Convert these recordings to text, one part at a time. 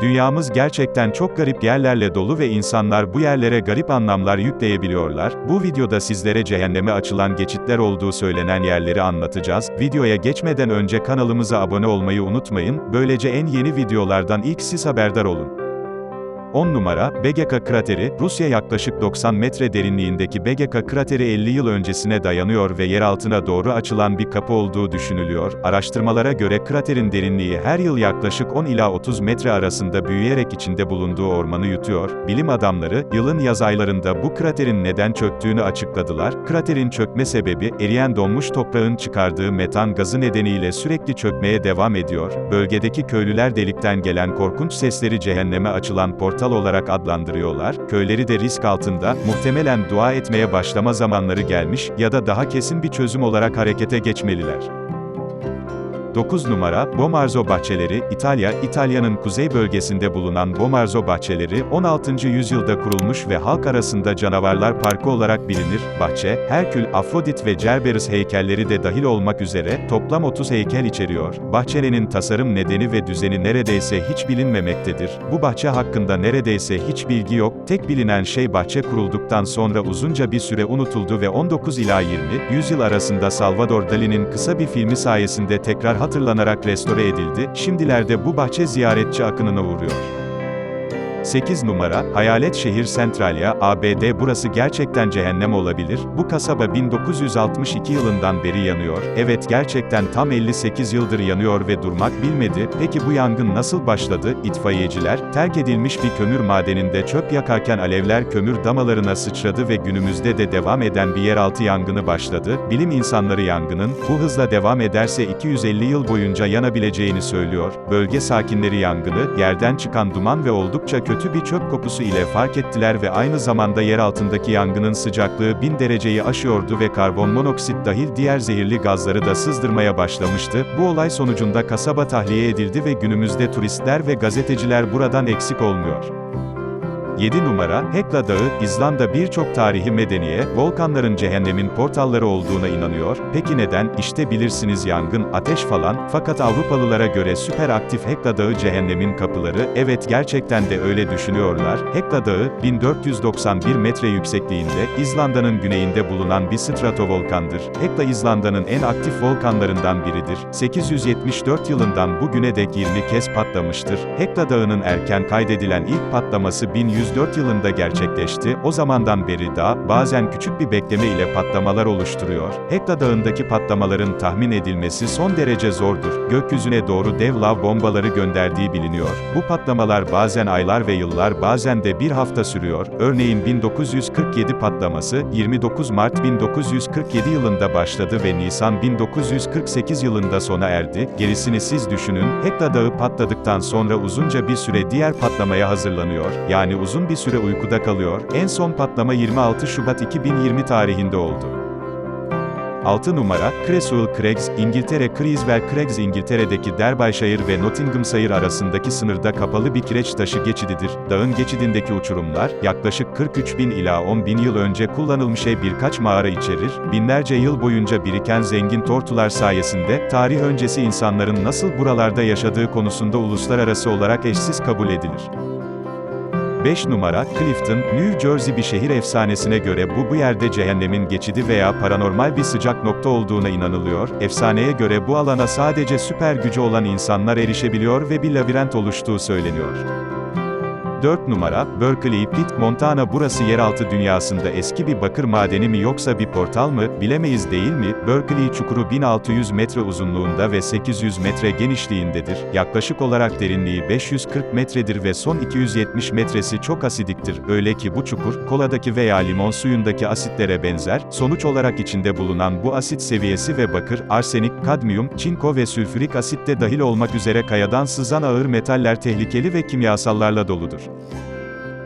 Dünyamız gerçekten çok garip yerlerle dolu ve insanlar bu yerlere garip anlamlar yükleyebiliyorlar. Bu videoda sizlere cehenneme açılan geçitler olduğu söylenen yerleri anlatacağız. Videoya geçmeden önce kanalımıza abone olmayı unutmayın, böylece en yeni videolardan ilk siz haberdar olun. 10 numara, BGK krateri, Rusya yaklaşık 90 metre derinliğindeki BGK krateri 50 yıl öncesine dayanıyor ve yer altına doğru açılan bir kapı olduğu düşünülüyor. Araştırmalara göre kraterin derinliği her yıl yaklaşık 10 ila 30 metre arasında büyüyerek içinde bulunduğu ormanı yutuyor. Bilim adamları, yılın yaz aylarında bu kraterin neden çöktüğünü açıkladılar. Kraterin çökme sebebi, eriyen donmuş toprağın çıkardığı metan gazı nedeniyle sürekli çökmeye devam ediyor. Bölgedeki köylüler delikten gelen korkunç sesleri cehenneme açılan portal olarak adlandırıyorlar. Köyleri de risk altında, muhtemelen dua etmeye başlama zamanları gelmiş ya da daha kesin bir çözüm olarak harekete geçmeliler. 9 numara, Bomarzo Bahçeleri, İtalya, İtalya'nın kuzey bölgesinde bulunan Bomarzo Bahçeleri, 16. yüzyılda kurulmuş ve halk arasında canavarlar parkı olarak bilinir. Bahçe, Herkül, Afrodit ve Cerberus heykelleri de dahil olmak üzere, toplam 30 heykel içeriyor. Bahçenin tasarım nedeni ve düzeni neredeyse hiç bilinmemektedir. Bu bahçe hakkında neredeyse hiç bilgi yok, tek bilinen şey bahçe kurulduktan sonra uzunca bir süre unutuldu ve 19 ila 20. yüzyıl arasında Salvador Dali'nin kısa bir filmi sayesinde tekrar hatırlanarak restore edildi, şimdilerde bu bahçe ziyaretçi akınına uğruyor. 8 numara, Hayalet Şehir Centralia, ABD. Burası gerçekten cehennem olabilir. Bu kasaba 1962 yılından beri yanıyor. Evet, gerçekten tam 58 yıldır yanıyor ve durmak bilmedi. Peki bu yangın nasıl başladı? İtfaiyeciler, terk edilmiş bir kömür madeninde çöp yakarken alevler kömür damalarına sıçradı ve günümüzde de devam eden bir yeraltı yangını başladı. Bilim insanları yangının, bu hızla devam ederse 250 yıl boyunca yanabileceğini söylüyor. Bölge sakinleri yangını, yerden çıkan duman ve oldukça kötü bir çöp kokusu ile fark ettiler ve aynı zamanda yer altındaki yangının sıcaklığı 1000 dereceyi aşıyordu ve karbonmonoksit dahil diğer zehirli gazları da sızdırmaya başlamıştı. Bu olay sonucunda kasaba tahliye edildi ve günümüzde turistler ve gazeteciler buradan eksik olmuyor. 7 numara, Hekla Dağı, İzlanda birçok tarihi medeniyet, volkanların cehennemin portalları olduğuna inanıyor. Peki neden? İşte bilirsiniz yangın, ateş falan, fakat Avrupalılara göre süper aktif Hekla Dağı cehennemin kapıları, evet gerçekten de öyle düşünüyorlar. Hekla Dağı, 1491 metre yüksekliğinde, İzlanda'nın güneyinde bulunan bir stratovolkandır. Hekla İzlanda'nın en aktif volkanlarından biridir. 874 yılından bugüne dek 20 kez patlamıştır. Hekla Dağı'nın erken kaydedilen ilk patlaması 1104 yılında gerçekleşti. O zamandan beri dağ, bazen küçük bir bekleme ile patlamalar oluşturuyor. Hekla Dağı'ndaki patlamaların tahmin edilmesi son derece zordur. Gökyüzüne doğru dev lav bombaları gönderdiği biliniyor. Bu patlamalar bazen aylar ve yıllar, bazen de bir hafta sürüyor. Örneğin 1947 patlaması, 29 Mart 1947 yılında başladı ve Nisan 1948 yılında sona erdi. Gerisini siz düşünün. Hekla Dağı patladıktan sonra uzunca bir süre diğer patlamaya hazırlanıyor. Yani uzun bir süre uykuda kalıyor. En son patlama 26 Şubat 2020 tarihinde oldu. 6 numara, Creswell Craigs, İngiltere. Creswell Craigs İngiltere'deki Derbyshire ve Nottinghamshire arasındaki sınırda kapalı bir kireç taşı geçididir. Dağın geçidindeki uçurumlar, yaklaşık 43.000 ila 10.000 yıl önce kullanılmış birkaç mağara içerir. Binlerce yıl boyunca biriken zengin tortular sayesinde, tarih öncesi insanların nasıl buralarda yaşadığı konusunda uluslararası olarak eşsiz kabul edilir. 5 numara, Clifton, New Jersey. Bir şehir efsanesine göre bu yerde cehennemin geçidi veya paranormal bir sıcak nokta olduğuna inanılıyor. Efsaneye göre bu alana sadece süper gücü olan insanlar erişebiliyor ve bir labirent oluştuğu söyleniyor. 4 numara, Berkeley Pit, Montana. Burası yeraltı dünyasında eski bir bakır madeni mi yoksa bir portal mı, bilemeyiz değil mi? Berkeley çukuru 1600 metre uzunluğunda ve 800 metre genişliğindedir. Yaklaşık olarak derinliği 540 metredir ve son 270 metresi çok asidiktir. Öyle ki bu çukur, koladaki veya limon suyundaki asitlere benzer. Sonuç olarak içinde bulunan bu asit seviyesi ve bakır, arsenik, kadmiyum, çinko ve sülfürik asit de dahil olmak üzere kayadan sızan ağır metaller tehlikeli ve kimyasallarla doludur.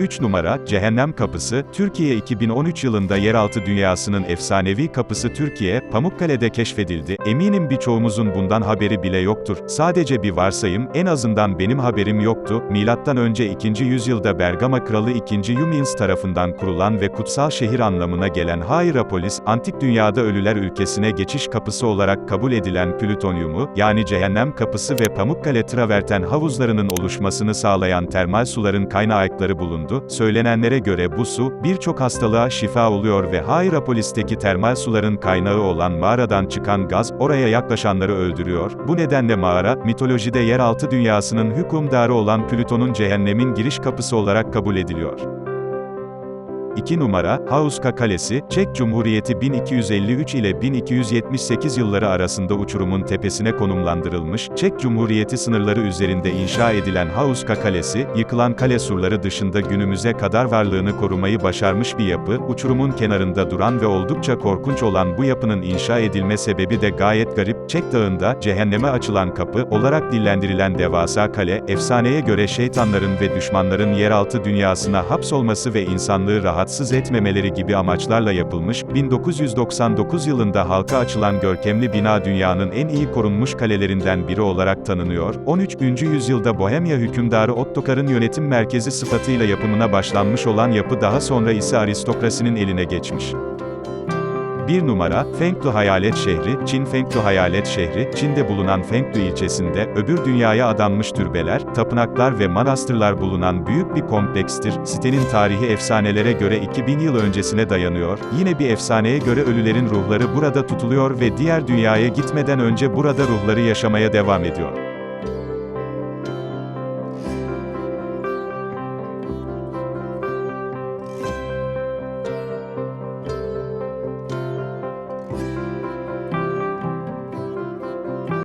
3 numara, Cehennem Kapısı, Türkiye 2013 yılında yeraltı dünyasının efsanevi kapısı Türkiye, Pamukkale'de keşfedildi. Eminim birçoğumuzun bundan haberi bile yoktur. Sadece bir varsayım, en azından benim haberim yoktu. Milattan önce 2. yüzyılda Bergama Kralı 2. Yumins tarafından kurulan ve kutsal şehir anlamına gelen Hierapolis, antik dünyada ölüler ülkesine geçiş kapısı olarak kabul edilen plütonyumu, yani Cehennem Kapısı ve Pamukkale traverten havuzlarının oluşmasını sağlayan termal suların kaynakları bulundu. Söylenenlere göre bu su, birçok hastalığa şifa oluyor ve Hierapolis'teki termal suların kaynağı olan mağaradan çıkan gaz, oraya yaklaşanları öldürüyor. Bu nedenle mağara, mitolojide yeraltı dünyasının hükümdarı olan Plüton'un cehennemin giriş kapısı olarak kabul ediliyor. 2 numara, Hauska Kalesi, Çek Cumhuriyeti 1253 ile 1278 yılları arasında uçurumun tepesine konumlandırılmış, Çek Cumhuriyeti sınırları üzerinde inşa edilen Hauska Kalesi, yıkılan kale surları dışında günümüze kadar varlığını korumayı başarmış bir yapı, uçurumun kenarında duran ve oldukça korkunç olan bu yapının inşa edilme sebebi de gayet garip. Çek Dağı'nda, cehenneme açılan kapı olarak dillendirilen devasa kale, efsaneye göre şeytanların ve düşmanların yeraltı dünyasına hapsolması ve insanlığı rahatsız etmemeleri gibi amaçlarla yapılmış, 1999 yılında halka açılan görkemli bina dünyanın en iyi korunmuş kalelerinden biri olarak tanınıyor. 13. yüzyılda Bohemya hükümdarı Ottokar'ın yönetim merkezi sıfatıyla yapımına başlanmış olan yapı daha sonra ise aristokrasinin eline geçmiş. 1 numara, Fengdu Hayalet Şehri, Çin Fengdu Hayalet Şehri, Çin'de bulunan Fengdu ilçesinde, öbür dünyaya adanmış türbeler, tapınaklar ve manastırlar bulunan büyük bir komplekstir. Sitenin tarihi efsanelere göre 2000 yıl öncesine dayanıyor. Yine bir efsaneye göre ölülerin ruhları burada tutuluyor ve diğer dünyaya gitmeden önce burada ruhları yaşamaya devam ediyor.